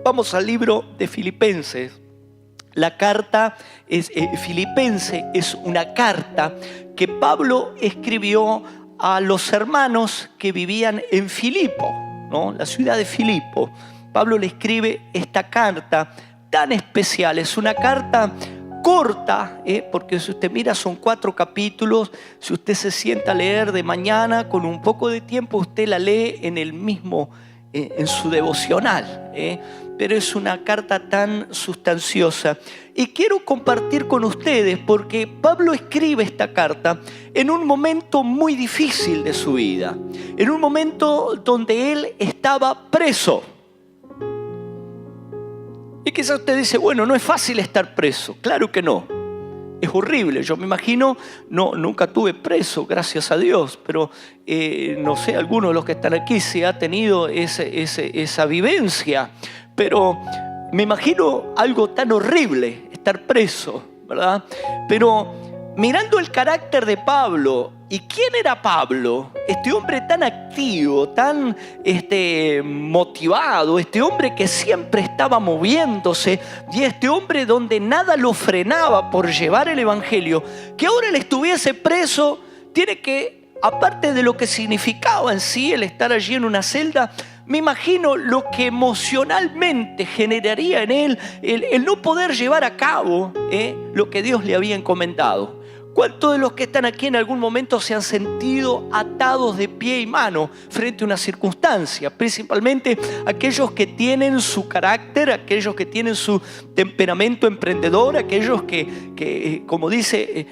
Vamos al libro de Filipenses. La carta Filipense es una carta que Pablo escribió a los hermanos que vivían en Filipo, ¿no? La ciudad de Filipo. Pablo le escribe esta carta tan especial. Es una carta corta, porque si usted mira son 4 capítulos. Si usted se sienta a leer de mañana con un poco de tiempo, usted la lee en su devocional, pero es una carta tan sustanciosa. Y quiero compartir con ustedes porque Pablo escribe esta carta en un momento muy difícil de su vida, en un momento donde él estaba preso. Y quizás usted dice, bueno, no es fácil estar preso. Claro que no. Es horrible. Yo me imagino, nunca tuve preso, gracias a Dios, pero no sé, algunos de los que están aquí se ha tenido esa vivencia. Pero me imagino algo tan horrible, estar preso, ¿verdad? Pero mirando el carácter de Pablo, ¿y quién era Pablo? Este hombre tan activo, tan motivado, este hombre que siempre estaba moviéndose, y este hombre donde nada lo frenaba por llevar el evangelio, que ahora él estuviese preso, tiene que, aparte de lo que significaba en sí el estar allí en una celda, me imagino lo que emocionalmente generaría en él el no poder llevar a cabo lo que Dios le había encomendado. ¿Cuántos de los que están aquí en algún momento se han sentido atados de pie y mano frente a una circunstancia? Principalmente aquellos que tienen su carácter, aquellos que tienen su temperamento emprendedor, aquellos que como dice,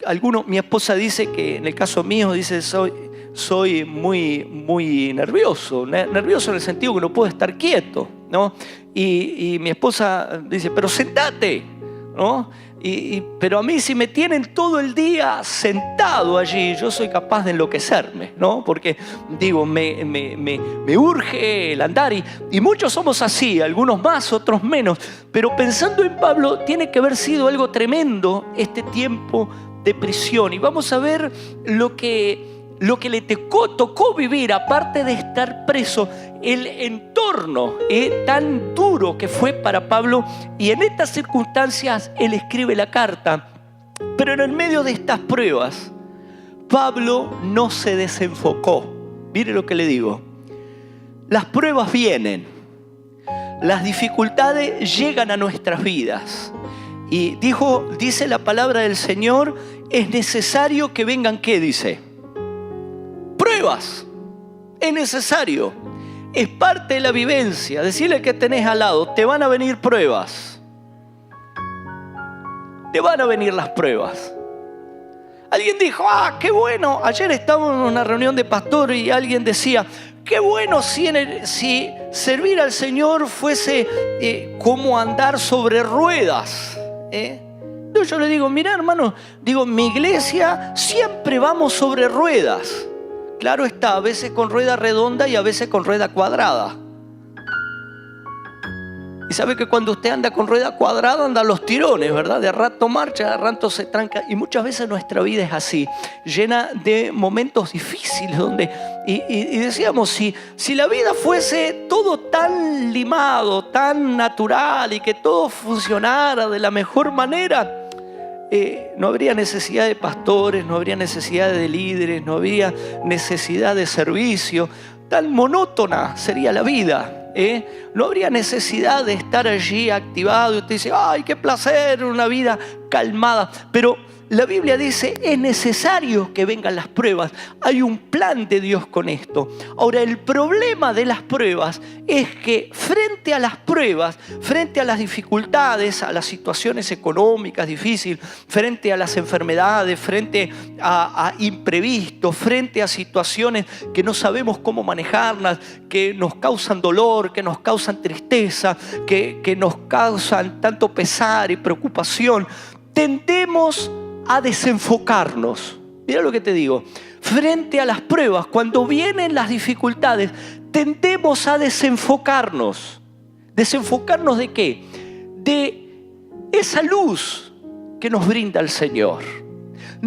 algunos, mi esposa dice que en el caso mío, dice, soy muy nervioso en el sentido que no puedo estar quieto, ¿no? Y mi esposa dice, pero sentate, ¿no? Pero a mí si me tienen todo el día sentado allí, yo soy capaz de enloquecerme, ¿no? Porque digo, me urge el andar y muchos somos así, algunos más, otros menos. Pero pensando en Pablo, tiene que haber sido algo tremendo este tiempo de prisión. Y vamos a ver lo que le tocó vivir, aparte de estar preso, el entorno tan duro que fue para Pablo. Y en estas circunstancias él escribe la carta. Pero en el medio de estas pruebas, Pablo no se desenfocó. Mire lo que le digo. Las pruebas vienen, las dificultades llegan a nuestras vidas. Y dice la palabra del Señor, es necesario que vengan, ¿qué dice? Pruebas. Es necesario. Es parte de la vivencia. Decirle que tenés al lado, te van a venir pruebas. Te van a venir las pruebas. Alguien dijo, qué bueno. Ayer estábamos en una reunión de pastores y alguien decía, qué bueno si servir al Señor fuese como andar sobre ruedas. Yo le digo, mira hermano, mi iglesia siempre vamos sobre ruedas. Claro está, a veces con rueda redonda y a veces con rueda cuadrada. Y sabe que cuando usted anda con rueda cuadrada andan los tirones, ¿verdad? De rato marcha, de rato se tranca. Y muchas veces nuestra vida es así, llena de momentos difíciles donde... Y decíamos, si la vida fuese todo tan limado, tan natural y que todo funcionara de la mejor manera... no habría necesidad de pastores, no habría necesidad de líderes, no habría necesidad de servicio. Tan monótona sería la vida, No habría necesidad de estar allí activado. Y usted dice, ¡ay, qué placer! Una vida calmada. Pero la Biblia dice, es necesario que vengan las pruebas. Hay un plan de Dios con esto. Ahora, el problema de las pruebas es que frente a las pruebas, frente a las dificultades, a las situaciones económicas difíciles, frente a las enfermedades, frente a imprevistos, frente a situaciones que no sabemos cómo manejarlas, que nos causan dolor, que nos causan tristeza, que nos causan tanto pesar y preocupación, tendemos a desenfocarnos. Mira lo que te digo. Frente a las pruebas, cuando vienen las dificultades, tendemos a desenfocarnos. ¿Desenfocarnos de qué? De esa luz que nos brinda el Señor.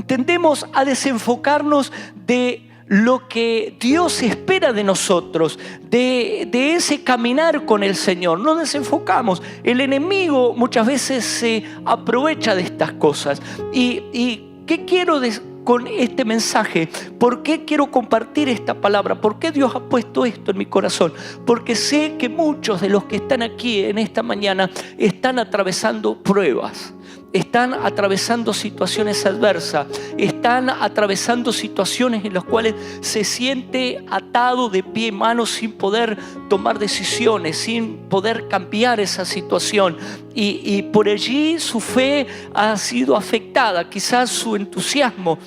Tendemos a desenfocarnos de lo que Dios espera de nosotros, de ese caminar con el Señor. Nos desenfocamos. El enemigo muchas veces se aprovecha de estas cosas. ¿Y qué quiero con este mensaje? ¿Por qué quiero compartir esta palabra? ¿Por qué Dios ha puesto esto en mi corazón? Porque sé que muchos de los que están aquí en esta mañana están atravesando pruebas. Están atravesando situaciones adversas, están atravesando situaciones en las cuales se siente atado de pie y mano sin poder tomar decisiones, sin poder cambiar esa situación. Y por allí su fe ha sido afectada, quizás su entusiasmo,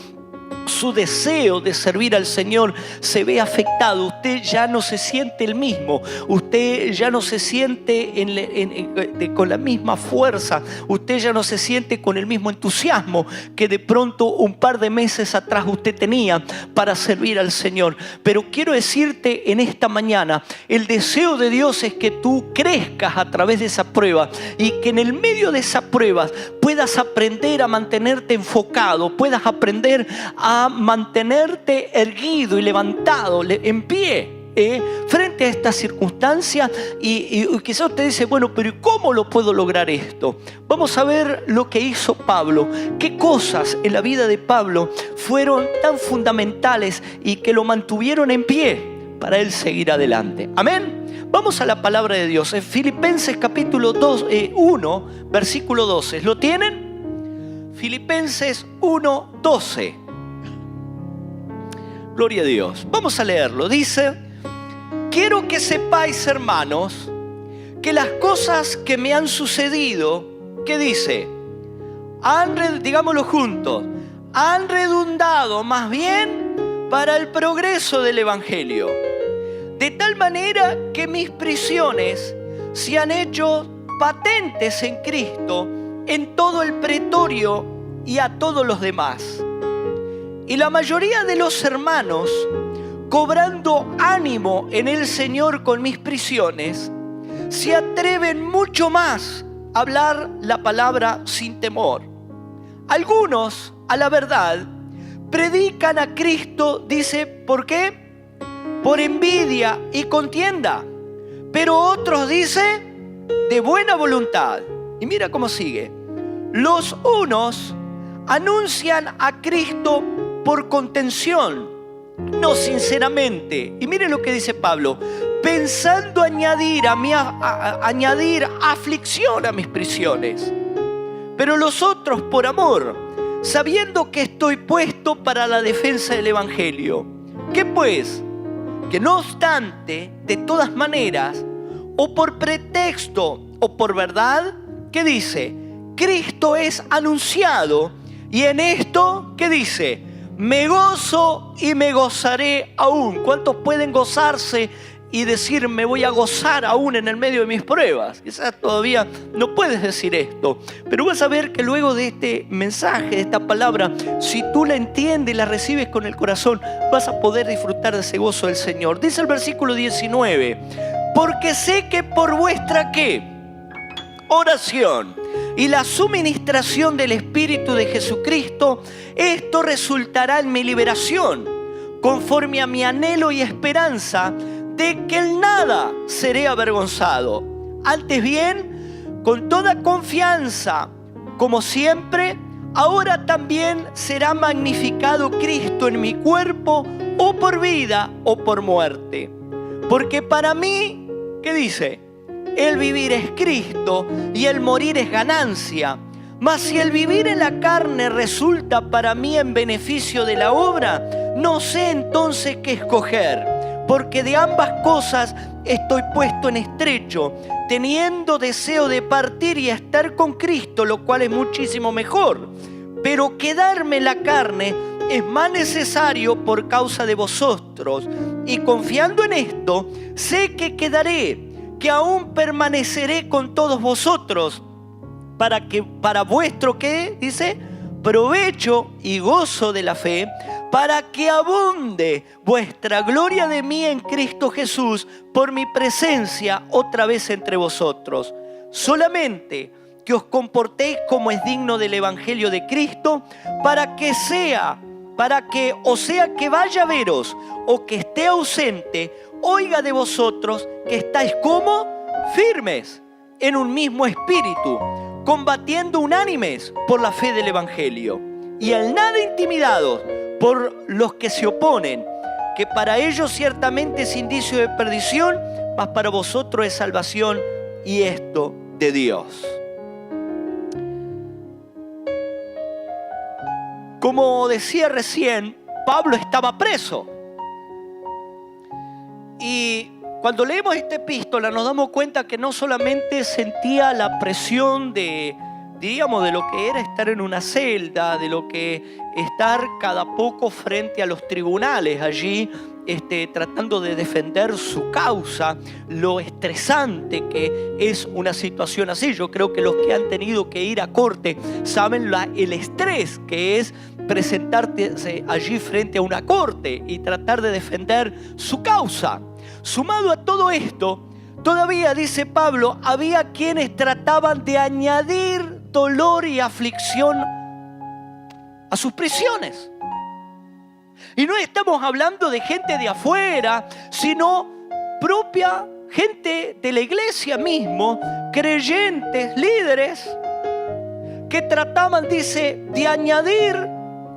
su deseo de servir al Señor se ve afectado. Usted ya no se siente el mismo. Usted ya no se siente con la misma fuerza. Usted ya no se siente con el mismo entusiasmo que de pronto un par de meses atrás usted tenía para servir al Señor. Pero quiero decirte en esta mañana, el deseo de Dios es que tú crezcas a través de esa prueba y que en el medio de esa prueba puedas aprender a mantenerte enfocado, puedas aprender a mantenerte erguido y levantado, en pie, frente a esta circunstancia. Y quizás usted dice, bueno, pero ¿cómo lo puedo lograr esto? Vamos a ver lo que hizo Pablo. ¿Qué cosas en la vida de Pablo fueron tan fundamentales y que lo mantuvieron en pie para él seguir adelante? Amén. Vamos a la palabra de Dios. En Filipenses capítulo 1, versículo 12. ¿Lo tienen? Filipenses 1, 12. Gloria a Dios. Vamos a leerlo. Dice: quiero que sepáis, hermanos, que las cosas que me han sucedido, ¿qué dice? Digámoslo juntos, han redundado más bien para el progreso del Evangelio. De tal manera que mis prisiones se han hecho patentes en Cristo en todo el pretorio y a todos los demás. Y la mayoría de los hermanos, cobrando ánimo en el Señor con mis prisiones, se atreven mucho más a hablar la palabra sin temor. Algunos, a la verdad, predican a Cristo, dice, ¿por qué? Por envidia y contienda. Pero otros, dice, de buena voluntad. Y mira cómo sigue. Los unos anuncian a Cristo por contención, no sinceramente. Y mire lo que dice Pablo: pensando añadir aflicción a mis prisiones. Pero los otros por amor, sabiendo que estoy puesto para la defensa del Evangelio. ¿Qué pues? Que no obstante, de todas maneras, o por pretexto o por verdad, ¿qué dice? Cristo es anunciado, y en esto, ¿qué dice? Me gozo y me gozaré aún. ¿Cuántos pueden gozarse y decir, me voy a gozar aún en el medio de mis pruebas? Quizás todavía no puedes decir esto, pero vas a ver que luego de este mensaje, de esta palabra, si tú la entiendes y la recibes con el corazón, vas a poder disfrutar de ese gozo del Señor. Dice el versículo 19, porque sé que por vuestra, ¿qué? Oración y la suministración del Espíritu de Jesucristo, esto resultará en mi liberación, conforme a mi anhelo y esperanza de que en nada seré avergonzado. Antes bien, con toda confianza, como siempre, ahora también será magnificado Cristo en mi cuerpo, o por vida o por muerte. Porque para mí, ¿qué dice? El vivir es Cristo y el morir es ganancia. Mas si el vivir en la carne resulta para mí en beneficio de la obra, no sé entonces qué escoger, porque de ambas cosas estoy puesto en estrecho, teniendo deseo de partir y estar con Cristo, lo cual es muchísimo mejor. Pero quedarme en la carne es más necesario por causa de vosotros, y confiando en esto, sé que quedaré, que aún permaneceré con todos vosotros, para vuestro, ¿qué? Dice, provecho y gozo de la fe, para que abunde vuestra gloria de mí en Cristo Jesús, por mi presencia otra vez entre vosotros. Solamente que os comportéis como es digno del Evangelio de Cristo, para para que, o sea que vaya a veros o que esté ausente, oiga de vosotros que estáis como firmes en un mismo espíritu, combatiendo unánimes por la fe del Evangelio, y al nada intimidados por los que se oponen, que para ellos ciertamente es indicio de perdición, mas para vosotros es salvación, y esto de Dios. Como decía recién, Pablo estaba preso. Y cuando leemos esta epístola nos damos cuenta que no solamente sentía la presión de lo que era estar en una celda, de lo que estar cada poco frente a los tribunales allí, tratando de defender su causa, lo estresante que es una situación así. Yo creo que los que han tenido que ir a corte saben el estrés que es presentarse allí frente a una corte y tratar de defender su causa. Sumado a todo esto, todavía, dice Pablo, había quienes trataban de añadir dolor y aflicción a sus prisiones. Y no estamos hablando de gente de afuera, sino propia gente de la iglesia mismo, creyentes, líderes, que trataban, dice, de añadir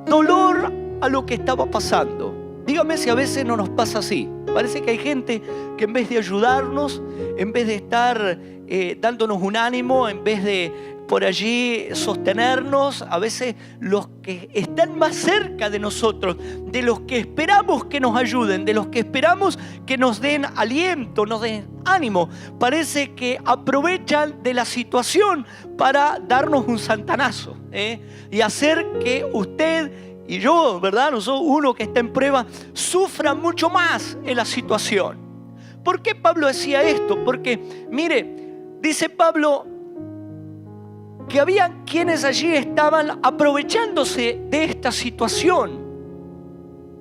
dolor a lo que estaba pasando. Dígame si a veces no nos pasa así. Parece que hay gente que en vez de ayudarnos, en vez de estar dándonos un ánimo, en vez de por allí sostenernos, a veces los que están más cerca de nosotros, de los que esperamos que nos ayuden, de los que esperamos que nos den aliento, nos den ánimo, parece que aprovechan de la situación para darnos un santanazo, y hacer que usted y yo, ¿verdad? Nosotros, uno que está en prueba, sufra mucho más en la situación. ¿Por qué Pablo decía esto? Porque, mire, dice Pablo que había quienes allí estaban aprovechándose de esta situación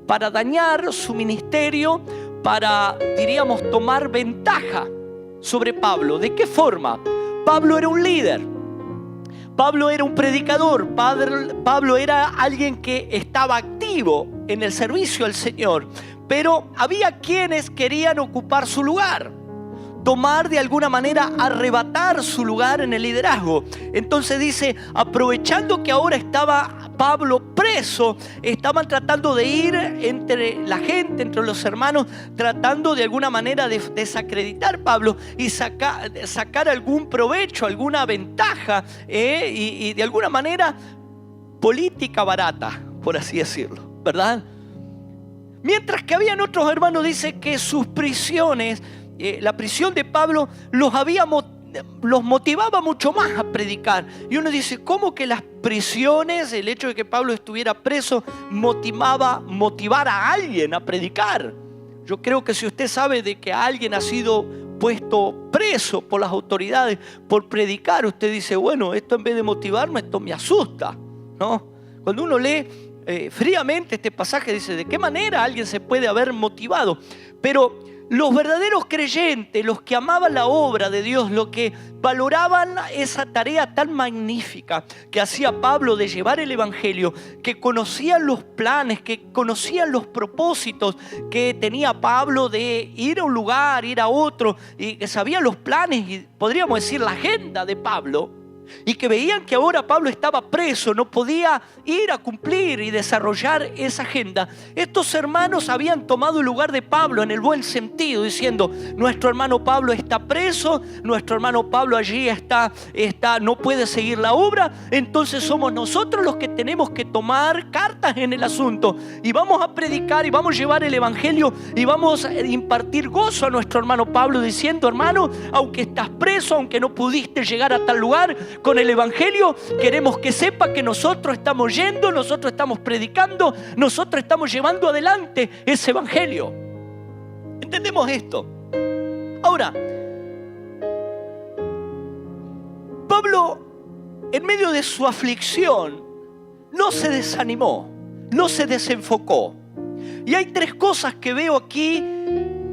para dañar su ministerio, para, diríamos, tomar ventaja sobre Pablo. ¿De qué forma? Pablo era un líder. Pablo era un predicador. Pablo era alguien que estaba activo en el servicio al Señor. Pero había quienes querían ocupar su lugar, tomar de alguna manera, arrebatar su lugar en el liderazgo. Entonces dice, aprovechando que ahora estaba Pablo preso, estaban tratando de ir entre la gente, entre los hermanos, tratando de alguna manera de desacreditar a Pablo y sacar algún provecho, alguna ventaja, y de alguna manera política barata, por así decirlo, ¿verdad? Mientras que habían otros hermanos, dice que sus prisiones, la prisión de Pablo los motivaba mucho más a predicar. Y uno dice, ¿cómo que las prisiones, el hecho de que Pablo estuviera preso, motivar a alguien a predicar? Yo creo que si usted sabe de que alguien ha sido puesto preso por las autoridades por predicar, usted dice, bueno, esto en vez de motivarme, esto me asusta, ¿no? Cuando uno lee fríamente este pasaje, dice, ¿de qué manera alguien se puede haber motivado? Pero los verdaderos creyentes, los que amaban la obra de Dios, los que valoraban esa tarea tan magnífica que hacía Pablo de llevar el Evangelio, que conocían los planes, que conocían los propósitos que tenía Pablo de ir a un lugar, ir a otro, y que sabían los planes y podríamos decir la agenda de Pablo, y que veían que ahora Pablo estaba preso, no podía ir a cumplir y desarrollar esa agenda. Estos hermanos habían tomado el lugar de Pablo en el buen sentido, diciendo, nuestro hermano Pablo está preso, nuestro hermano Pablo allí no puede seguir la obra, entonces somos nosotros los que tenemos que tomar cartas en el asunto y vamos a predicar y vamos a llevar el Evangelio y vamos a impartir gozo a nuestro hermano Pablo, diciendo, hermano, aunque estás preso, aunque no pudiste llegar a tal lugar, con el Evangelio queremos que sepa que nosotros estamos yendo, nosotros estamos predicando, nosotros estamos llevando adelante ese Evangelio. ¿Entendemos esto? Ahora, Pablo, en medio de su aflicción, no se desanimó, no se desenfocó. Y hay tres cosas que veo aquí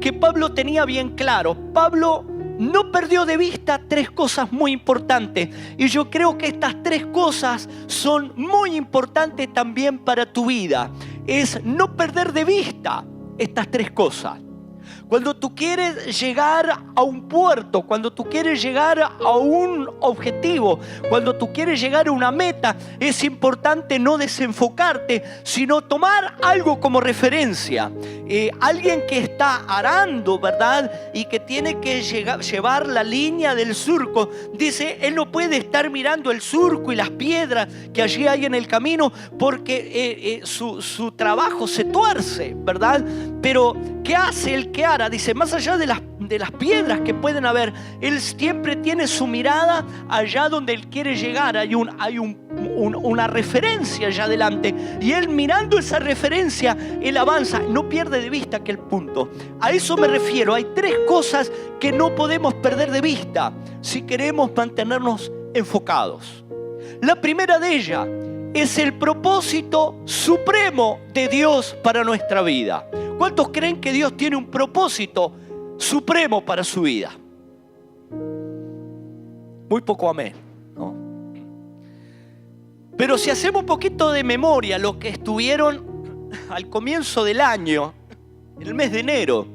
que Pablo tenía bien claro. Pablo no perdió de vista tres cosas muy importantes. Y yo creo que estas tres cosas son muy importantes también para tu vida. es no perder de vista estas tres cosas. Cuando tú quieres llegar a un puerto, cuando tú quieres llegar a un objetivo, cuando tú quieres llegar a una meta, es importante no desenfocarte, sino tomar algo como referencia. Alguien que está arando, ¿verdad? Y que tiene que llevar la línea del surco, dice, él no puede estar mirando el surco y las piedras que allí hay en el camino, porque su trabajo se tuerce, ¿verdad? Pero ¿qué hace el que ara? Dice, más allá de las piedras que pueden haber, él siempre tiene su mirada allá donde él quiere llegar. Hay una referencia allá adelante, y él mirando esa referencia, él avanza, no pierde de vista aquel punto. A eso me refiero. Hay tres cosas que no podemos perder de vista si queremos mantenernos enfocados. La primera de ellas es el propósito supremo de Dios para nuestra vida. ¿Cuántos creen que Dios tiene un propósito supremo para su vida? Muy poco amén, ¿no? Pero si hacemos un poquito de memoria, los que estuvieron al comienzo del año, en el mes de enero,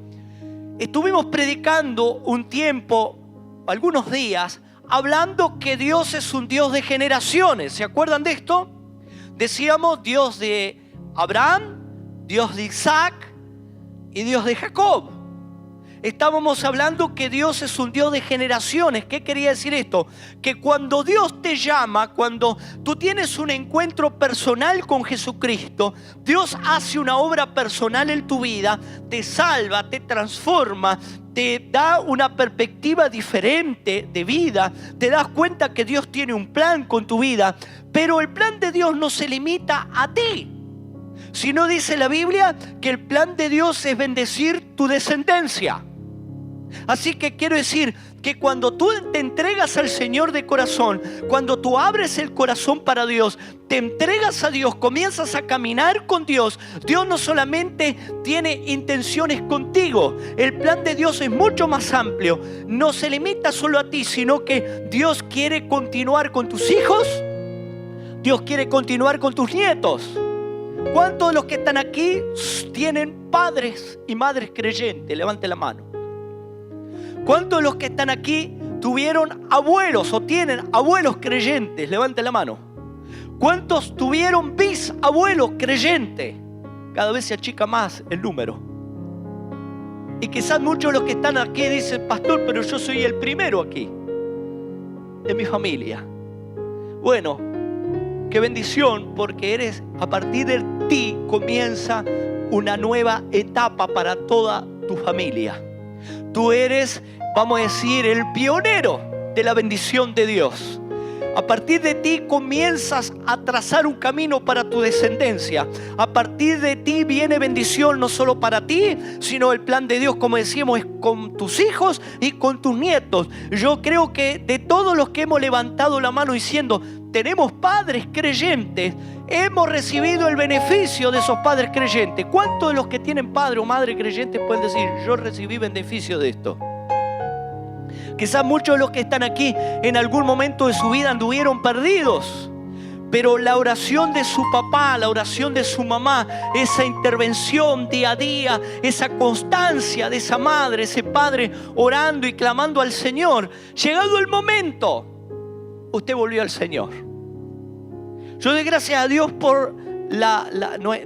estuvimos predicando un tiempo, algunos días, hablando que Dios es un Dios de generaciones. ¿Se acuerdan de esto? Decíamos Dios de Abraham, Dios de Isaac y Dios de Jacob. Estábamos hablando que Dios es un Dios de generaciones. ¿Qué quería decir esto? Que cuando Dios te llama, cuando tú tienes un encuentro personal con Jesucristo, Dios hace una obra personal en tu vida, te salva, te transforma, te da una perspectiva diferente de vida, te das cuenta que Dios tiene un plan con tu vida, pero el plan de Dios no se limita a ti. Si no, dice la Biblia que el plan de Dios es bendecir tu descendencia. Así que quiero decir que cuando tú te entregas al Señor de corazón, cuando tú abres el corazón para Dios, te entregas a Dios, comienzas a caminar con Dios, Dios no solamente tiene intenciones contigo, el plan de Dios es mucho más amplio. No se limita solo a ti, sino que Dios quiere continuar con tus hijos, Dios quiere continuar con tus nietos. ¿Cuántos de los que están aquí tienen padres y madres creyentes? Levante la mano. ¿Cuántos de los que están aquí tuvieron abuelos o tienen abuelos creyentes? Levante la mano. ¿Cuántos tuvieron bisabuelos creyentes? Cada vez se achica más el número. Y quizás muchos de los que están aquí dicen, pastor, pero yo soy el primero aquí de mi familia. Bueno, qué bendición, porque a partir de ti comienza una nueva etapa para toda tu familia. Tú eres, vamos a decir, el pionero de la bendición de Dios. A partir de ti comienzas a trazar un camino para tu descendencia. A partir de ti viene bendición no solo para ti, sino el plan de Dios, como decíamos, es con tus hijos y con tus nietos. Yo creo que de todos los que hemos levantado la mano diciendo, tenemos padres creyentes, hemos recibido el beneficio de esos padres creyentes. ¿Cuántos de los que tienen padre o madre creyentes pueden decir, yo recibí beneficio de esto? Quizás muchos de los que están aquí en algún momento de su vida anduvieron perdidos, pero la oración de su papá, la oración de su mamá, esa intervención día a día, esa constancia de esa madre, ese padre orando y clamando al Señor, llegado el momento, usted volvió al Señor. Yo doy gracias a Dios por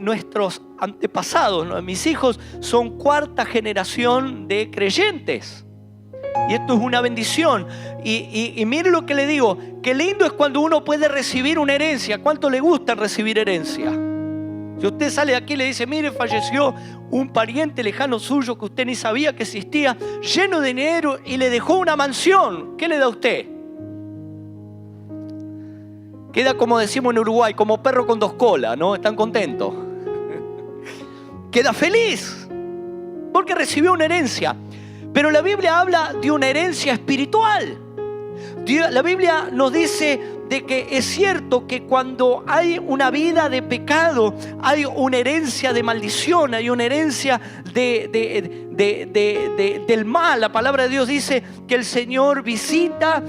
nuestros antepasados, ¿no? Mis hijos son cuarta generación de creyentes. Y esto es una bendición. Y mire lo que le digo, qué lindo es cuando uno puede recibir una herencia. ¿Cuánto le gusta recibir herencia? Si usted sale de aquí y le dice, mire, falleció un pariente lejano suyo que usted ni sabía que existía, lleno de dinero, y le dejó una mansión, ¿qué le da a usted? Queda, como decimos en Uruguay, como perro con dos colas, ¿no? ¿Están contentos? Queda feliz porque recibió una herencia. Pero la Biblia habla de una herencia espiritual. La Biblia nos dice de que es cierto que cuando hay una vida de pecado, hay una herencia de maldición, hay una herencia del mal. La palabra de Dios dice que el Señor visita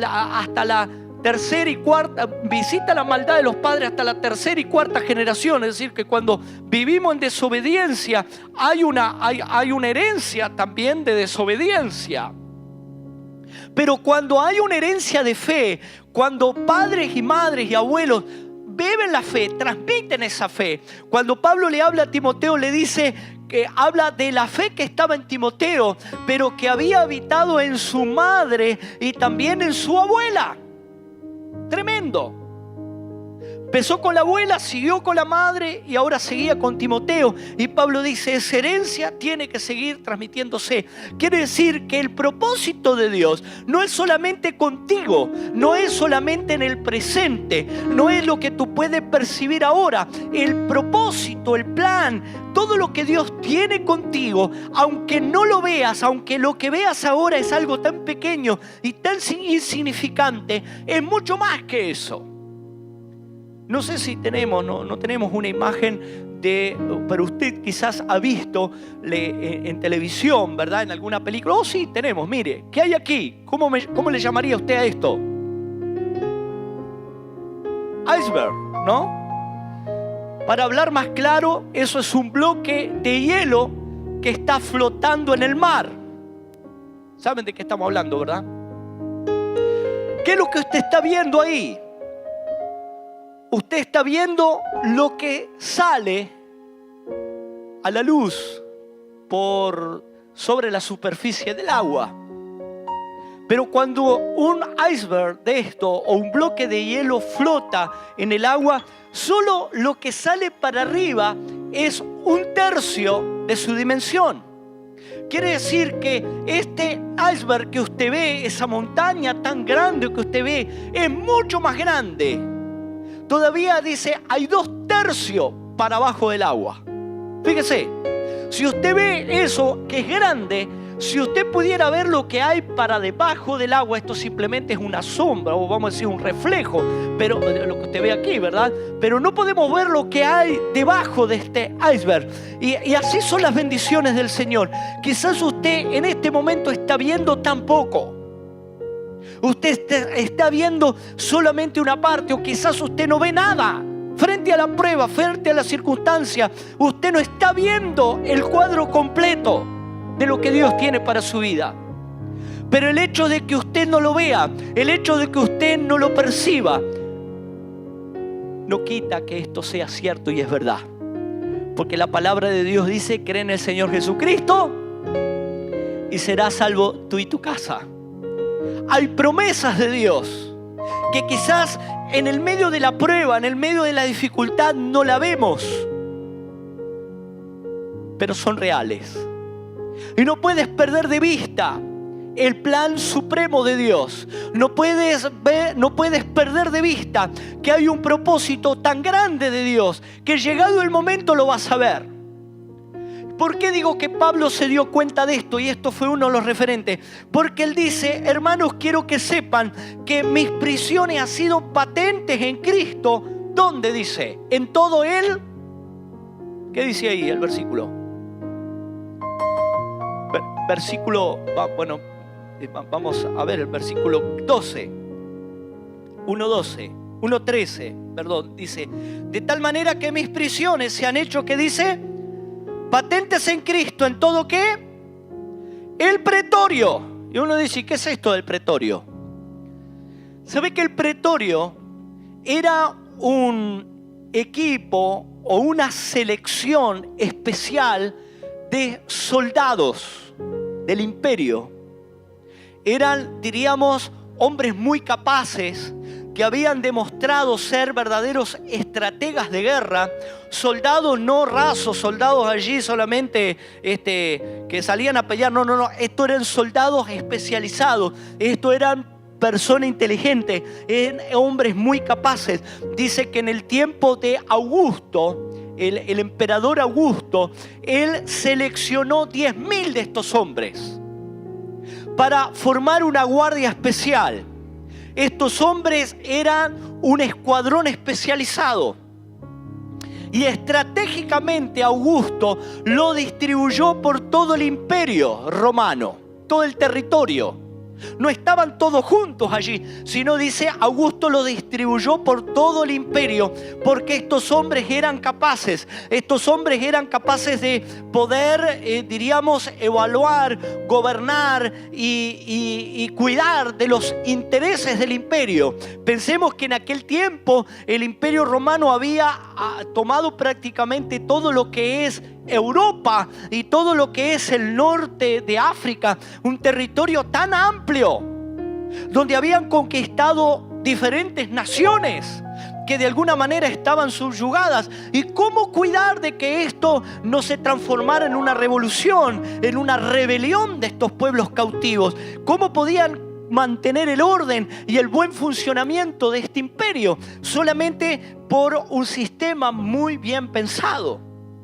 hasta la tercera y cuarta, visita la maldad de los padres hasta la tercera y cuarta generación. Es decir, que cuando vivimos en desobediencia hay una herencia también de desobediencia. Pero cuando hay una herencia de fe, cuando padres y madres y abuelos beben la fe, transmiten esa fe. Cuando Pablo le habla a Timoteo, le dice que habla de la fe que estaba en Timoteo, pero que había habitado en su madre y también en su abuela. Tremendo. Empezó con la abuela, siguió con la madre y ahora seguía con Timoteo. Y Pablo dice, esa herencia tiene que seguir transmitiéndose. Quiere decir que el propósito de Dios no es solamente contigo, no es solamente en el presente, no es lo que tú puedes percibir ahora. El propósito, el plan, todo lo que Dios tiene contigo, aunque no lo veas, aunque lo que veas ahora es algo tan pequeño y tan insignificante, es mucho más que eso. No sé si tenemos, no tenemos una imagen pero usted quizás ha visto en televisión, ¿verdad? En alguna película. Oh, sí, tenemos, mire, ¿qué hay aquí? ¿Cómo le llamaría usted a esto? Iceberg, ¿no? Para hablar más claro, eso es un bloque de hielo que está flotando en el mar. ¿Saben de qué estamos hablando, verdad? ¿Qué es lo que usted está viendo ahí? Usted está viendo lo que sale a la luz sobre la superficie del agua. Pero cuando un iceberg de esto o un bloque de hielo flota en el agua, solo lo que sale para arriba es 1/3 de su dimensión. Quiere decir que este iceberg que usted ve, esa montaña tan grande que usted ve, es mucho más grande. Todavía dice, hay 2/3 para abajo del agua. Fíjese, si usted ve eso que es grande, si usted pudiera ver lo que hay para debajo del agua, esto simplemente es una sombra, o vamos a decir un reflejo, pero lo que usted ve aquí, ¿verdad? Pero no podemos ver lo que hay debajo de este iceberg. Y así son las bendiciones del Señor. Quizás usted en este momento está viendo tan poco. Usted está viendo solamente una parte, o quizás usted no ve nada. Frente a la prueba, frente a la circunstancia, usted no está viendo el cuadro completo de lo que Dios tiene para su vida. Pero el hecho de que usted no lo vea, el hecho de que usted no lo perciba, no quita que esto sea cierto y es verdad. Porque la palabra de Dios dice, cree en el Señor Jesucristo y serás salvo tú y tu casa. Hay promesas de Dios que quizás en el medio de la prueba, en el medio de la dificultad no la vemos, pero son reales. Y no puedes perder de vista el plan supremo de Dios. No puedes perder de vista que hay un propósito tan grande de Dios que llegado el momento lo vas a ver. ¿Por qué digo que Pablo se dio cuenta de esto? Y esto fue uno de los referentes. Porque él dice, hermanos, quiero que sepan que mis prisiones han sido patentes en Cristo. ¿Dónde dice? En todo él. ¿Qué dice ahí el versículo? Vamos a ver el versículo 12. 1:13, perdón, dice, de tal manera que mis prisiones se han hecho, ¿qué dice? Patentes en Cristo, ¿en todo qué? El pretorio. Y uno dice, ¿qué es esto del pretorio? ¿Sabe que el pretorio era un equipo o una selección especial de soldados del imperio? Eran, diríamos, hombres muy capaces que habían demostrado ser verdaderos estrategas de guerra, soldados no rasos, soldados allí solamente que salían a pelear. No, estos eran soldados especializados, estos eran personas inteligentes, eran hombres muy capaces. Dice que en el tiempo de Augusto, el emperador Augusto, él seleccionó 10.000 de estos hombres para formar una guardia especial. Estos hombres eran un escuadrón especializado y estratégicamente Augusto lo distribuyó por todo el imperio romano, todo el territorio. No estaban todos juntos allí, sino dice, Augusto lo distribuyó por todo el imperio, porque estos hombres eran capaces de poder, diríamos, evaluar, gobernar y cuidar de los intereses del imperio. Pensemos que en aquel tiempo el imperio romano había tomado prácticamente todo lo que es Europa y todo lo que es el norte de África, un territorio tan amplio donde habían conquistado diferentes naciones que de alguna manera estaban subyugadas. ¿Y cómo cuidar de que esto no se transformara en una revolución, en una rebelión de estos pueblos cautivos? ¿Cómo podían mantener el orden y el buen funcionamiento de este imperio? Solamente por un sistema muy bien pensado.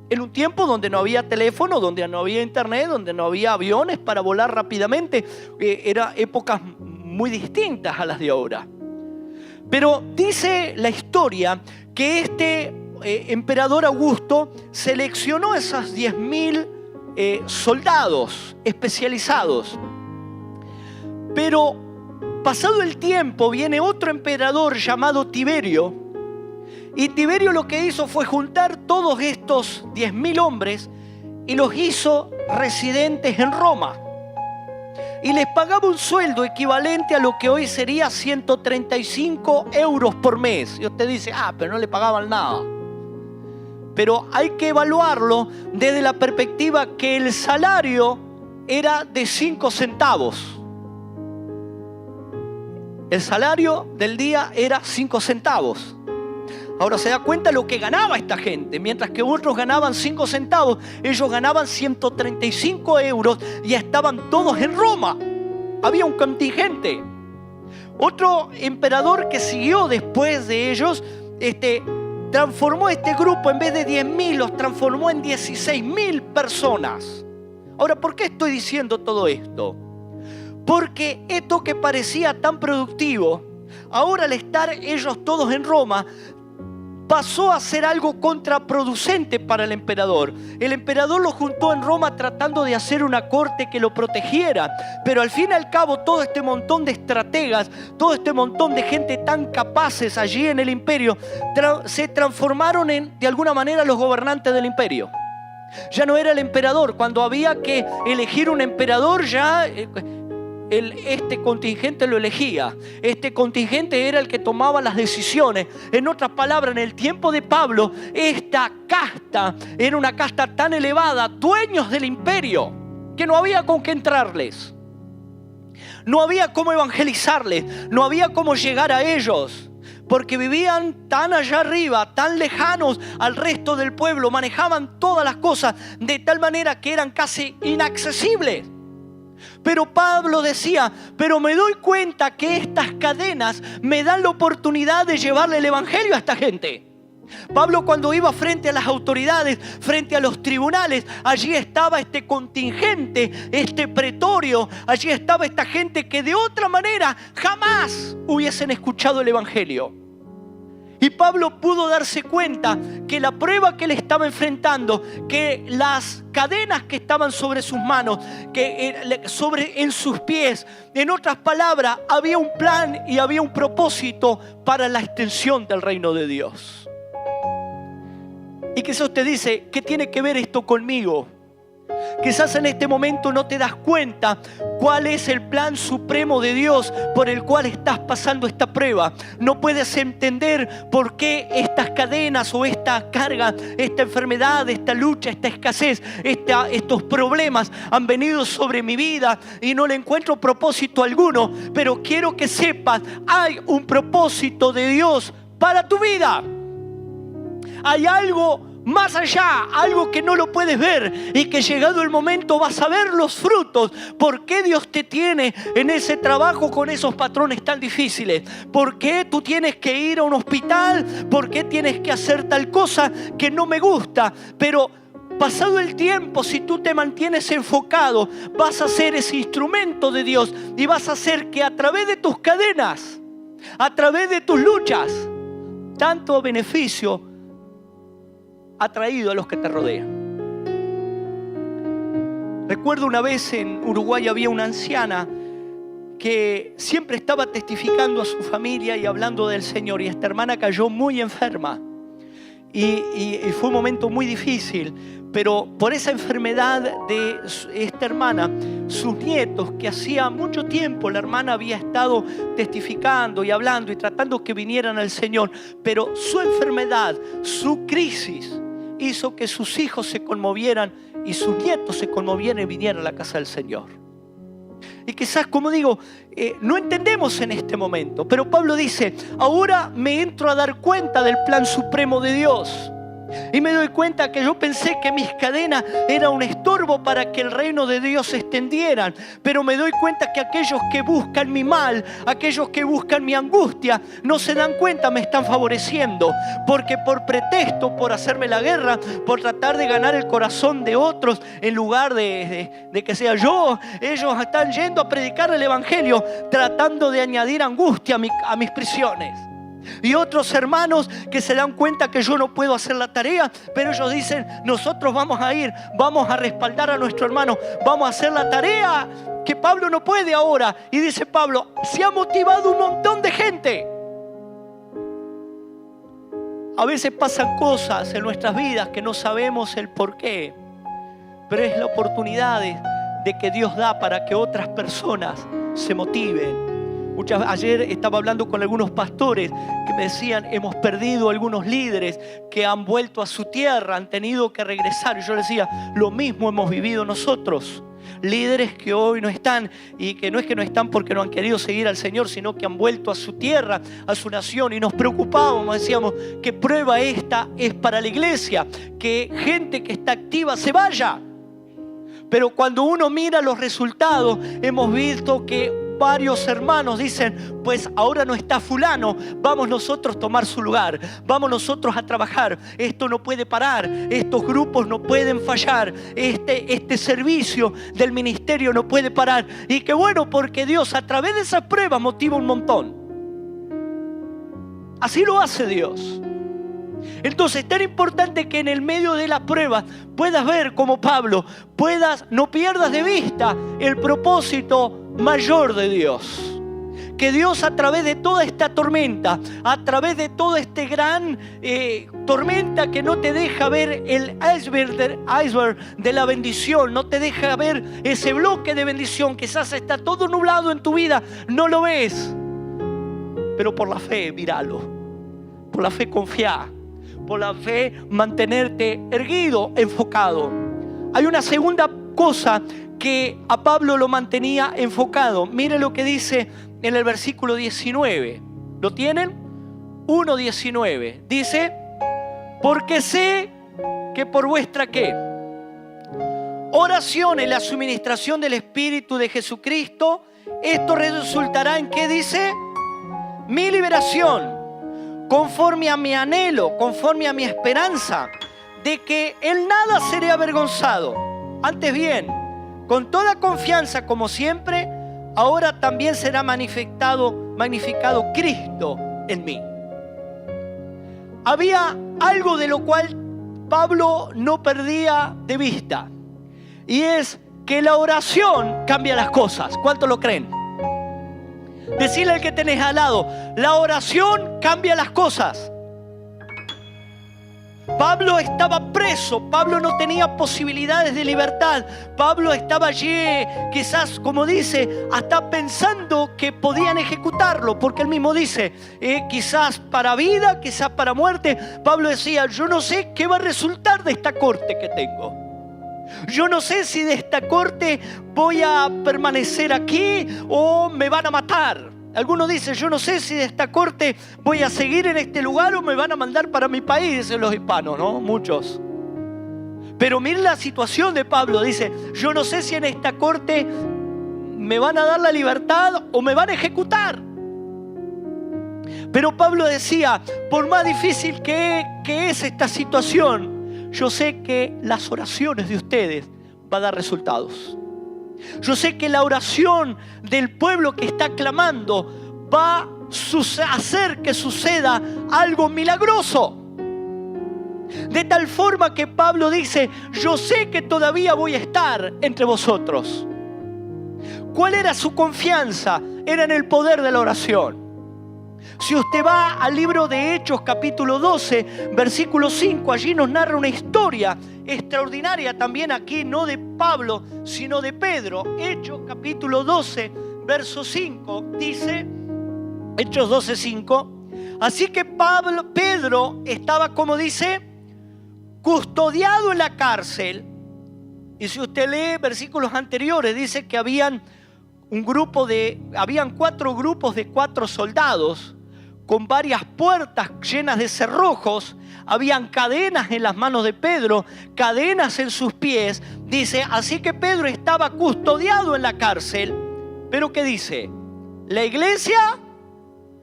En un tiempo donde no había teléfono, donde no había internet, donde no había aviones para volar rápidamente. Eran épocas muy distintas a las de ahora. Pero dice la historia que este emperador Augusto seleccionó esos 10.000 soldados especializados. Pero pasado el tiempo viene otro emperador llamado Tiberio. Y Tiberio lo que hizo fue juntar todos estos 10.000 hombres y los hizo residentes en Roma. Y les pagaba un sueldo equivalente a lo que hoy sería 135 euros por mes. Y usted dice, pero no le pagaban nada. Pero hay que evaluarlo desde la perspectiva que el salario era de 5 centavos. El salario del día era 5 centavos. Ahora se da cuenta lo que ganaba esta gente. Mientras que otros ganaban 5 centavos, ellos ganaban 135 euros y estaban todos en Roma. Había un contingente. Otro emperador que siguió después de ellos, transformó este grupo, en vez de 10.000, los transformó en 16.000 personas. Ahora, ¿por qué estoy diciendo todo esto? Porque esto que parecía tan productivo, ahora al estar ellos todos en Roma, pasó a ser algo contraproducente para el emperador. El emperador lo juntó en Roma tratando de hacer una corte que lo protegiera. Pero al fin y al cabo todo este montón de estrategas, todo este montón de gente tan capaces allí en el imperio, se transformaron en, de alguna manera, los gobernantes del imperio. Ya no era el emperador. Cuando había que elegir un emperador, ya este contingente lo elegía. Este contingente era el que tomaba las decisiones. En otras palabras, en el tiempo de Pablo, esta casta era una casta tan elevada, dueños del imperio, que no había con qué entrarles. No había cómo evangelizarles, no había cómo llegar a ellos, porque vivían tan allá arriba, tan lejanos al resto del pueblo, manejaban todas las cosas de tal manera que eran casi inaccesibles. Pero Pablo decía, pero me doy cuenta que estas cadenas me dan la oportunidad de llevarle el evangelio a esta gente. Pablo, cuando iba frente a las autoridades, frente a los tribunales, allí estaba este contingente, este pretorio, allí estaba esta gente que de otra manera jamás hubiesen escuchado el evangelio. Y Pablo pudo darse cuenta que la prueba que él estaba enfrentando, que las cadenas que estaban sobre sus manos, en sus pies, en otras palabras, había un plan y había un propósito para la extensión del reino de Dios. Y quizás usted dice, ¿qué tiene que ver esto conmigo? Quizás en este momento no te das cuenta cuál es el plan supremo de Dios por el cual estás pasando esta prueba. No puedes entender por qué estas cadenas o esta carga, esta enfermedad, esta lucha, esta escasez, estos problemas han venido sobre mi vida y no le encuentro propósito alguno. Pero quiero que sepas, hay un propósito de Dios para tu vida. Hay algo más allá, algo que no lo puedes ver y que llegado el momento vas a ver los frutos. ¿Por qué Dios te tiene en ese trabajo con esos patrones tan difíciles? ¿Por qué tú tienes que ir a un hospital? ¿Por qué tienes que hacer tal cosa que no me gusta? Pero pasado el tiempo, si tú te mantienes enfocado, vas a ser ese instrumento de Dios y vas a hacer que a través de tus cadenas, a través de tus luchas, tanto beneficio ha traído a los que te rodean. Recuerdo una vez en Uruguay había una anciana que siempre estaba testificando a su familia y hablando del Señor. Y esta hermana cayó muy enferma. Y fue un momento muy difícil. Pero por esa enfermedad de esta hermana, sus nietos, que hacía mucho tiempo la hermana había estado testificando y hablando y tratando que vinieran al Señor, pero su enfermedad, su crisis, hizo que sus hijos se conmovieran y sus nietos se conmovieran y vinieran a la casa del Señor. Y quizás, como digo, no entendemos en este momento, pero Pablo dice: ahora me entro a dar cuenta del plan supremo de Dios. Y me doy cuenta que yo pensé que mis cadenas eran un estorbo para que el reino de Dios se extendieran. Pero me doy cuenta que aquellos que buscan mi mal, aquellos que buscan mi angustia, no se dan cuenta, me están favoreciendo. Porque por pretexto, por hacerme la guerra, por tratar de ganar el corazón de otros, en lugar de que sea yo, ellos están yendo a predicar el evangelio, tratando de añadir angustia a mis prisiones. Y otros hermanos que se dan cuenta que yo no puedo hacer la tarea, pero ellos dicen: nosotros vamos a ir, vamos a respaldar a nuestro hermano, vamos a hacer la tarea que Pablo no puede ahora. Y dice Pablo: se ha motivado un montón de gente. A veces pasan cosas en nuestras vidas que no sabemos el por qué, pero es la oportunidad de que Dios da para que otras personas se motiven. Ayer estaba hablando con algunos pastores que me decían: hemos perdido algunos líderes que han vuelto a su tierra, han tenido que regresar. Y yo les decía: lo mismo hemos vivido nosotros. Líderes que hoy no están, y que no es que no están porque no han querido seguir al Señor, sino que han vuelto a su tierra, a su nación. Y nos preocupábamos, decíamos: ¿qué prueba esta es para la iglesia? Que gente que está activa se vaya. Pero cuando uno mira los resultados, hemos visto que varios hermanos dicen: pues ahora no está fulano, vamos nosotros a tomar su lugar, vamos nosotros a trabajar. Esto no puede parar, estos grupos no pueden fallar, este servicio del ministerio no puede parar. Y qué bueno, porque Dios a través de esas pruebas motiva un montón. Así lo hace Dios. Entonces es tan importante que en el medio de las pruebas puedas ver como Pablo, no pierdas de vista el propósito mayor de Dios. Que Dios, a través de toda esta tormenta, a través de todo este gran tormenta que no te deja ver el iceberg de la bendición, no te deja ver ese bloque de bendición, quizás está todo nublado en tu vida, no lo ves, pero por la fe míralo, por la fe confía, por la fe mantenerte erguido, enfocado. Hay una segunda cosa que a Pablo lo mantenía enfocado. Mire lo que dice en el versículo 19. ¿Lo tienen? 1:19. Dice: porque sé que por vuestra ¿qué? Oración en la suministración del Espíritu de Jesucristo, esto resultará en ¿qué dice? Mi liberación, conforme a mi anhelo, conforme a mi esperanza, de que en nada seré avergonzado. Antes bien, con toda confianza, como siempre, ahora también será magnificado Cristo en mí. Había algo de lo cual Pablo no perdía de vista, y es que la oración cambia las cosas. ¿Cuántos lo creen? Decirle al que tenés al lado: la oración cambia las cosas. Pablo estaba preso, Pablo no tenía posibilidades de libertad. Pablo estaba allí, quizás, como dice, hasta pensando que podían ejecutarlo, porque él mismo dice, quizás para vida, quizás para muerte. Pablo decía: yo no sé qué va a resultar de esta corte que tengo. Yo no sé si de esta corte voy a permanecer aquí o me van a matar. Algunos dicen: yo no sé si de esta corte voy a seguir en este lugar o me van a mandar para mi país, dicen los hispanos, ¿no? Muchos. Pero miren la situación de Pablo. Dice: yo no sé si en esta corte me van a dar la libertad o me van a ejecutar. Pero Pablo decía: por más difícil que es esta situación, yo sé que las oraciones de ustedes van a dar resultados. Yo sé que la oración del pueblo que está clamando va a hacer que suceda algo milagroso. De tal forma que Pablo dice: yo sé que todavía voy a estar entre vosotros. ¿Cuál era su confianza? Era en el poder de la oración. Si usted va al libro de Hechos capítulo 12, versículo 5, allí nos narra una historia extraordinaria también aquí, no de Pablo, sino de Pedro. Hechos capítulo 12, verso 5, dice, Hechos 12, 5, así que Pedro estaba, como dice, custodiado en la cárcel. Y si usted lee versículos anteriores, dice que habían 4 grupos de 4 soldados con varias puertas llenas de cerrojos. Habían cadenas en las manos de Pedro, cadenas en sus pies. Dice, así que Pedro estaba custodiado en la cárcel. Pero ¿qué dice? La iglesia,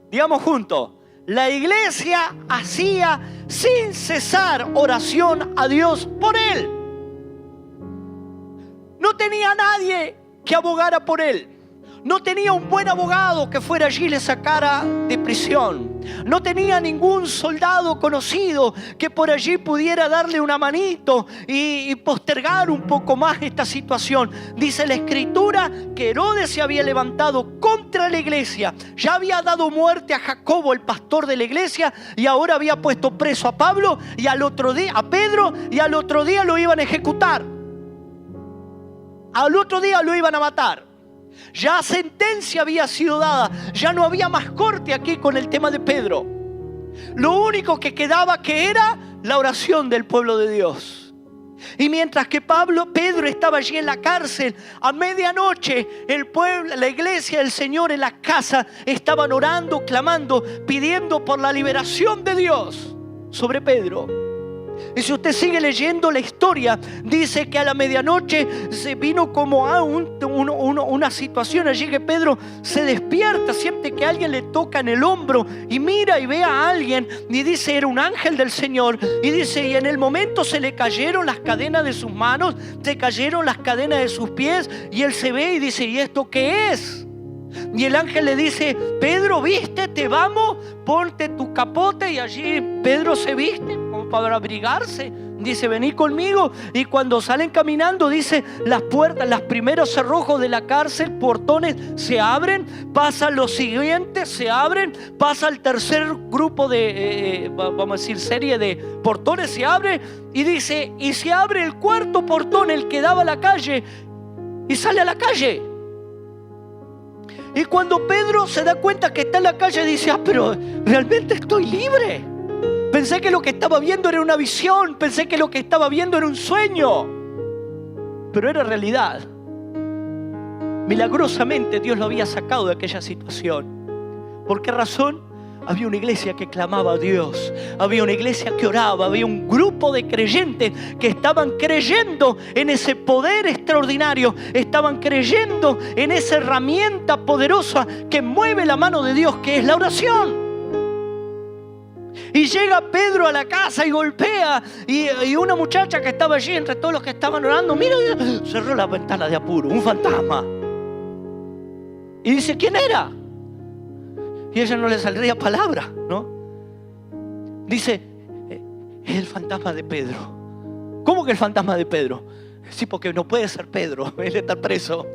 digamos juntos, la iglesia hacía sin cesar oración a Dios por él. No tenía nadie que abogara por él. No tenía un buen abogado que fuera allí y le sacara de prisión. No tenía ningún soldado conocido que por allí pudiera darle una manito y postergar un poco más esta situación. Dice la Escritura que Herodes se había levantado contra la iglesia. Ya había dado muerte a Jacobo, el pastor de la iglesia, y ahora había puesto preso a Pablo y al otro día a Pedro, y al otro día lo iban a ejecutar. Al otro día lo iban a matar. Ya sentencia había sido dada. Ya no había más corte aquí con el tema de Pedro. Lo único que quedaba que era la oración del pueblo de Dios. Y mientras que Pedro estaba allí en la cárcel, a medianoche el pueblo, la iglesia del Señor en la casa estaban orando, clamando, pidiendo por la liberación de Dios sobre Pedro. Y si usted sigue leyendo la historia, dice que a la medianoche se vino como una situación allí que Pedro se despierta, siente que alguien le toca en el hombro y mira y ve a alguien y dice, era un ángel del Señor. Y dice, y en el momento se le cayeron las cadenas de sus manos, se cayeron las cadenas de sus pies, y él se ve y dice, ¿y esto qué es? Y el ángel le dice, Pedro, vístete, vamos, ponte tu capote. Y allí Pedro se viste como para abrigarse. Dice, vení conmigo. Y cuando salen caminando, dice, las puertas, los primeros cerrojos de la cárcel, portones, se abren. Pasa los siguientes, se abren. Pasa el tercer grupo de, vamos a decir, serie de portones, se abre. Y dice, y se abre el cuarto portón, el que daba a la calle, y sale a la calle. Y cuando Pedro se da cuenta que está en la calle, dice, pero realmente estoy libre. Pensé que lo que estaba viendo era una visión. Pensé que lo que estaba viendo era un sueño. Pero era realidad. Milagrosamente Dios lo había sacado de aquella situación. ¿Por qué razón? Había una iglesia que clamaba a Dios. Había una iglesia que oraba. Había un grupo de creyentes que estaban creyendo en ese poder extraordinario. Estaban creyendo en esa herramienta poderosa que mueve la mano de Dios, que es la oración. Y llega Pedro a la casa y golpea. Y una muchacha que estaba allí entre todos los que estaban orando, mira, cerró la ventana de apuro. Un fantasma. Y dice, ¿quién era? Y a ella no le saldría palabra, ¿no? Dice, es el fantasma de Pedro. ¿Cómo que el fantasma de Pedro? Sí, porque no puede ser Pedro, él está preso.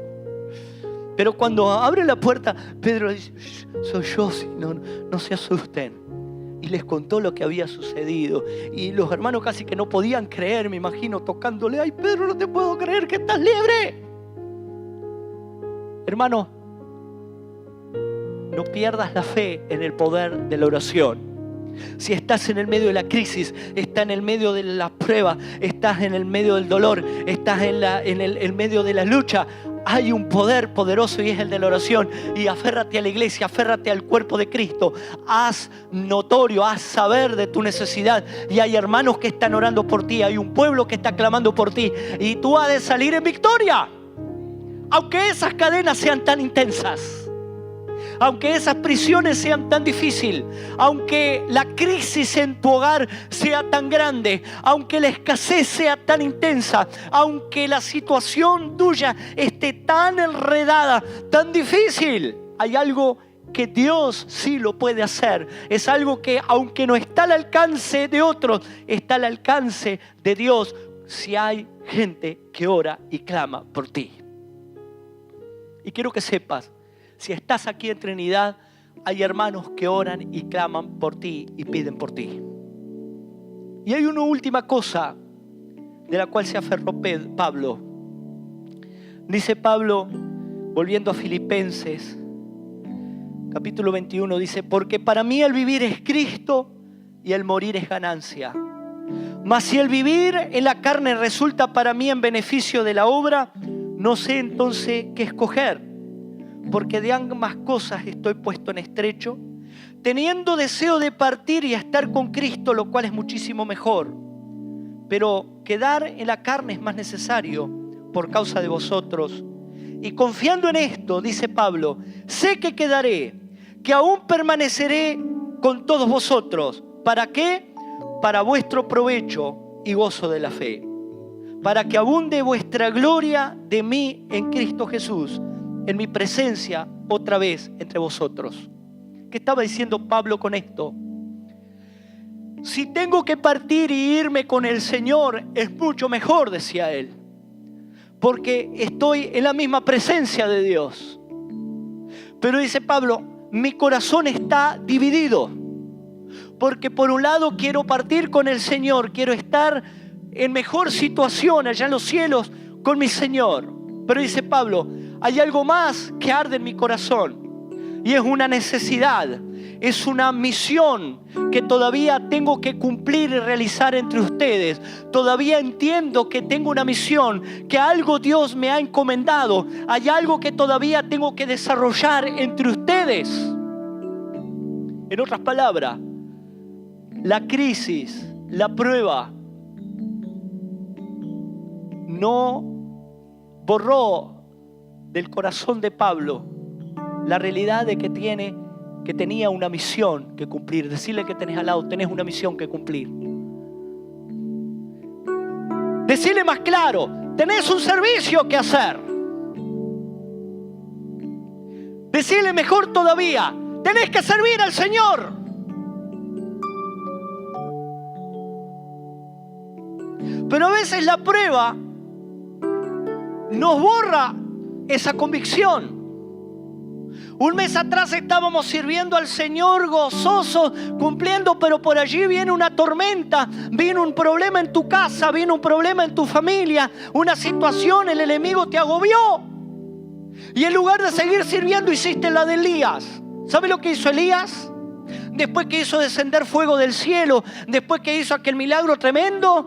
Pero cuando abre la puerta, Pedro dice, soy yo, sí, no se asusten. Y les contó lo que había sucedido. Y los hermanos casi que no podían creer, me imagino, tocándole, ay Pedro, no te puedo creer que estás libre. Hermano, no pierdas la fe en el poder de la oración. Si estás en el medio de la crisis, estás en el medio de la prueba, estás en el medio del dolor, estás en el medio de la lucha, hay un poder poderoso y es el de la oración. Y aférrate a la iglesia, aférrate al cuerpo de Cristo. Haz notorio, haz saber de tu necesidad. Y hay hermanos que están orando por ti, hay un pueblo que está clamando por ti. Y tú has de salir en victoria. Aunque esas cadenas sean tan intensas. Aunque esas prisiones sean tan difíciles, aunque la crisis en tu hogar sea tan grande, aunque la escasez sea tan intensa, aunque la situación tuya esté tan enredada, tan difícil, hay algo que Dios sí lo puede hacer. Es algo que, aunque no está al alcance de otros, está al alcance de Dios si hay gente que ora y clama por ti. Y quiero que sepas, si estás aquí en Trinidad, hay hermanos que oran y claman por ti y piden por ti. Y hay una última cosa de la cual se aferró Pablo. Dice Pablo, volviendo a Filipenses, capítulo 21, dice: porque para mí el vivir es Cristo y el morir es ganancia. Mas si el vivir en la carne resulta para mí en beneficio de la obra, no sé entonces qué escoger. Porque de ambas cosas estoy puesto en estrecho, teniendo deseo de partir y estar con Cristo, lo cual es muchísimo mejor. Pero quedar en la carne es más necesario por causa de vosotros. Y confiando en esto, dice Pablo, sé que quedaré, que aún permaneceré con todos vosotros. ¿Para qué? Para vuestro provecho y gozo de la fe. Para que abunde vuestra gloria de mí en Cristo Jesús, en mi presencia otra vez entre vosotros. ¿Qué estaba diciendo Pablo con esto? Si tengo que partir y irme con el Señor, es mucho mejor, decía él, porque estoy en la misma presencia de Dios. Pero dice Pablo, mi corazón está dividido, porque por un lado quiero partir con el Señor, quiero estar en mejor situación allá en los cielos con mi Señor. Pero dice Pablo, hay algo más que arde en mi corazón, y es una necesidad, es una misión que todavía tengo que cumplir y realizar entre ustedes. Todavía entiendo que tengo una misión, que algo Dios me ha encomendado. Hay algo que todavía tengo que desarrollar entre ustedes. En otras palabras, la crisis, la prueba, no borró del corazón de Pablo la realidad de que tenía una misión que cumplir. Decirle que tenés al lado, tenés una misión que cumplir. Decirle más claro, tenés un servicio que hacer. Decirle mejor todavía, tenés que servir al Señor. Pero a veces la prueba nos borra esa convicción. Un mes atrás estábamos sirviendo al Señor gozosos, cumpliendo, pero por allí viene una tormenta, vino un problema en tu casa, vino un problema en tu familia, una situación, el enemigo te agobió. Y en lugar de seguir sirviendo, hiciste la de Elías. ¿Sabe lo que hizo Elías? Después que hizo descender fuego del cielo, después que hizo aquel milagro tremendo,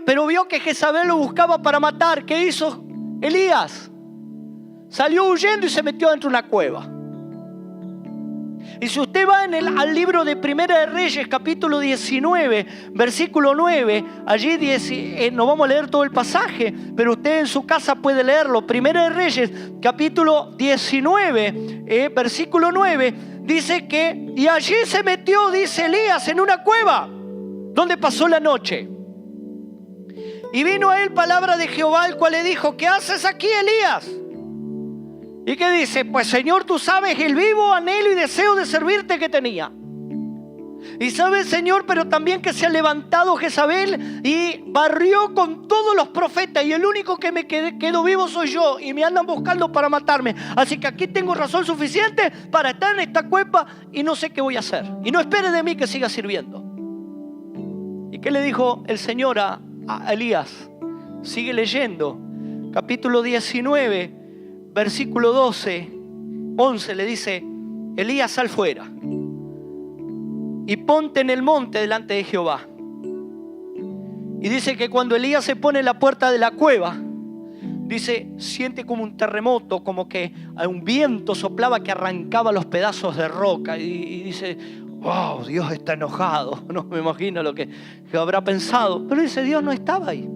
pero vio que Jezabel lo buscaba para matar. ¿Qué hizo Elías? Salió huyendo y se metió dentro de una cueva. Y si usted va al libro de Primera de Reyes, capítulo 19, versículo 9, allí no vamos a leer todo el pasaje, pero usted en su casa puede leerlo. Primera de Reyes, capítulo 19, versículo 9, dice que, y allí se metió, dice Elías, en una cueva, donde pasó la noche. Y vino a él palabra de Jehová, el cual le dijo: ¿qué haces aquí, Elías? ¿Y qué dice? Pues Señor, tú sabes el vivo anhelo y deseo de servirte que tenía. Y sabes, Señor, pero también que se ha levantado Jezabel y barrió con todos los profetas, y el único que me quedo vivo soy yo, y me andan buscando para matarme. Así que aquí tengo razón suficiente para estar en esta cueva y no sé qué voy a hacer. Y no espere de mí que siga sirviendo. ¿Y qué le dijo el Señor a Elías? Sigue leyendo. Capítulo 19. Versículo 11 le dice: Elías, sal fuera y ponte en el monte delante de Jehová. Y dice que cuando Elías se pone en la puerta de la cueva, dice, siente como un terremoto, como que un viento soplaba que arrancaba los pedazos de roca. Y dice, wow, Dios está enojado. No me imagino lo que habrá pensado. Pero dice, Dios no estaba ahí.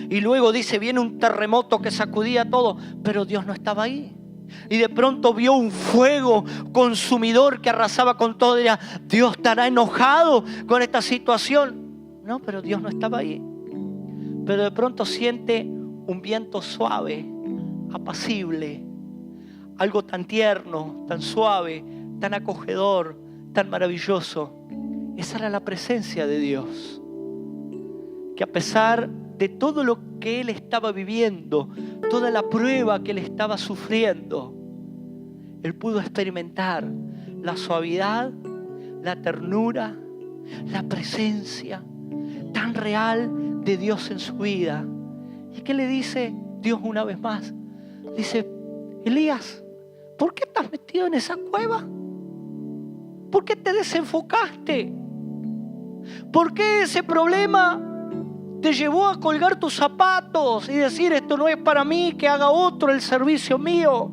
Y luego dice, viene un terremoto que sacudía todo, pero Dios no estaba ahí. Y de pronto vio un fuego consumidor que arrasaba con todo. Y Dios estará enojado con esta situación. No, pero Dios no estaba ahí. Pero de pronto siente un viento suave, apacible, algo tan tierno, tan suave, tan acogedor, tan maravilloso. Esa era la presencia de Dios, que a pesar de todo lo que él estaba viviendo, toda la prueba que él estaba sufriendo, él pudo experimentar la suavidad, la ternura, la presencia tan real de Dios en su vida. ¿Y qué le dice Dios una vez más? Dice: Elías, ¿por qué estás metido en esa cueva? ¿Por qué te desenfocaste? ¿Por qué ese problema te llevó a colgar tus zapatos y decir: esto no es para mí, que haga otro el servicio mío?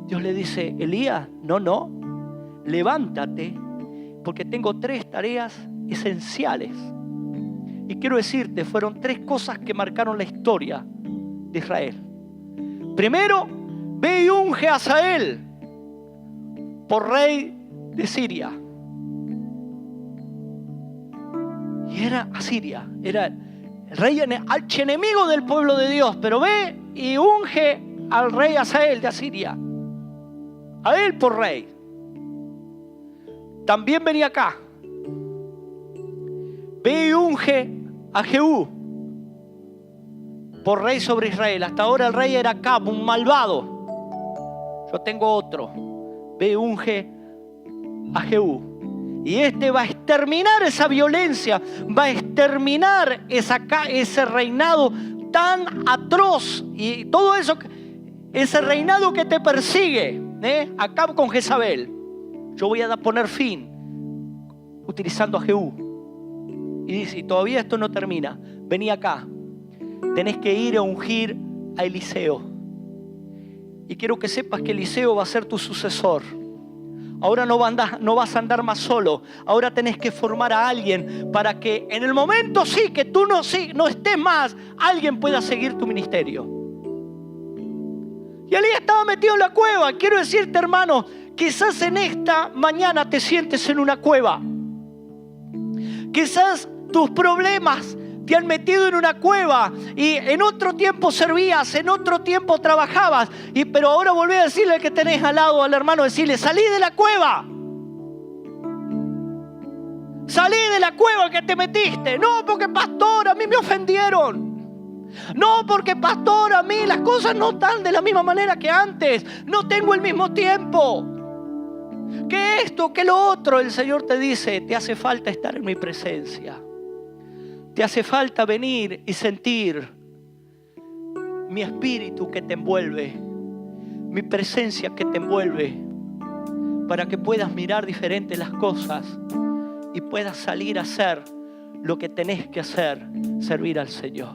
Dios le dice: Elías, no, levántate, porque tengo 3 tareas esenciales. Y quiero decirte, fueron 3 cosas que marcaron la historia de Israel. Primero, ve y unge a Hazael por rey de Siria. Y era Asiria, era el rey archienemigo del pueblo de Dios. Pero ve y unge al rey Hazael de Asiria, a él por rey. También venía acá. Ve y unge a Jehú por rey sobre Israel. Hasta ahora el rey era Acab, un malvado. Yo tengo otro. Ve y unge a Jehú. Y este va a exterminar esa violencia, va a exterminar ese reinado tan atroz y todo eso, ese reinado que te persigue, Acab con Jezabel. Yo voy a poner fin utilizando a Jehú. Y dice: y todavía esto no termina. Vení acá. Tenés que ir a ungir a Eliseo. Y quiero que sepas que Eliseo va a ser tu sucesor. Ahora no vas a andar más solo. Ahora tenés que formar a alguien para que en el momento que tú no estés más, alguien pueda seguir tu ministerio. Y Elías estaba metido en la cueva. Quiero decirte, hermano, quizás en esta mañana te sientes en una cueva. Quizás tus problemas te han metido en una cueva y en otro tiempo servías, en otro tiempo trabajabas, pero ahora volví a decirle al que tenés al lado, al hermano, decirle: salí de la cueva. Salí de la cueva que te metiste. No, porque pastor, a mí me ofendieron. No, porque pastor, a mí las cosas no están de la misma manera que antes. No tengo el mismo tiempo. Que esto, que lo otro. El Señor te dice: te hace falta estar en mi presencia. Te hace falta venir y sentir mi espíritu que te envuelve, mi presencia que te envuelve, para que puedas mirar diferente las cosas y puedas salir a hacer lo que tenés que hacer: servir al Señor.